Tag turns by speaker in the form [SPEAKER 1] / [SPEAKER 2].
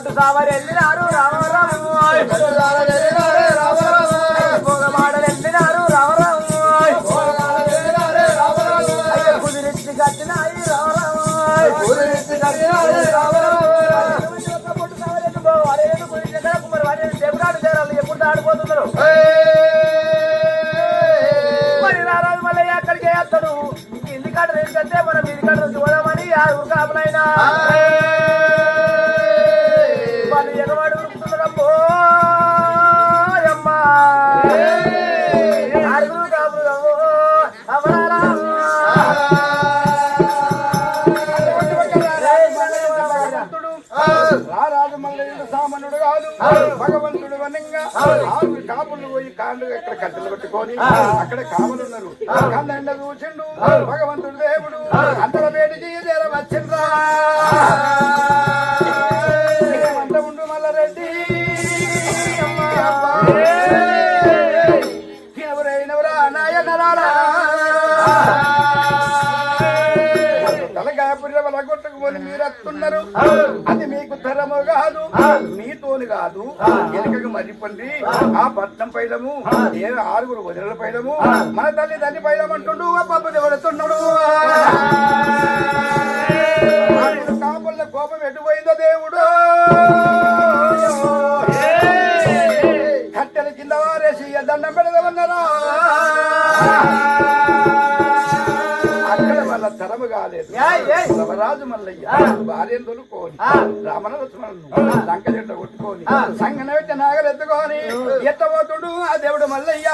[SPEAKER 1] కొట్టు సావరి వెళ్ళినారు రామరాము భోగమాడలు వెళ్ళినారు రామరాము కుదిరించి కట్టినాయి రామరాము కొట్టు సావరి కుమారు వారి దేవుడాడు చేరాలి ఎప్పుడు ఆడిపోతున్నారు మరి రారాజు మళ్ళీ అక్కడికి వేస్తాడు ఇంటి కాడ రేకంటే మనం ఇది కాడ చూడమని ఆరుగురు కాపులైనా వాళ్ళు ఎగవాడు ఉరుకుతున్నారమ్మో అమ్మా ఆరుగురు కాపులు అవరాలా
[SPEAKER 2] రారాజు మల్లయ్యుడు సామాన్యుడు కాదు భగవంతుడు వనంగా ఆరు కాపులు పోయి కాళ్ళు ఎక్కడ కట్టెలు కొట్టుకొని అక్కడ కాపులున్నారు కళ్ళండ చూసిండు భగవంతుడు దేవుడు అందర వేడికి వచ్చిండ్రా అంత ఉండు మల్లారెడ్డి ఎవరైనవరా నాయనరాడా కొట్టుకుని మీరు వస్తున్నారు అది మీకు తరము కాదు మీతోని కాదు వెనుకకు మర్రిపండి ఆ పట్నం పైలము ఏ ఆరుగురు వదిల పైలము మన తల్లి తల్లి పైలమంటుండు ఆ పప్పు దేవుడుతున్నాడు కాపుల కోపం ఎటుపోయిందో దేవుడు కట్టెల కింద వారేసి దండం పెడదామన్నారా తరము కాలేదు రాజు మల్లయ్య భార్యను తొలుకొని రామణ లక్ష్మణులను లంక చెట్ట కొట్టుకొని సంగన పెట్టి నాగలెత్తుకొని ఎత్తబోతుడు ఆ దేవుడు మల్లయ్య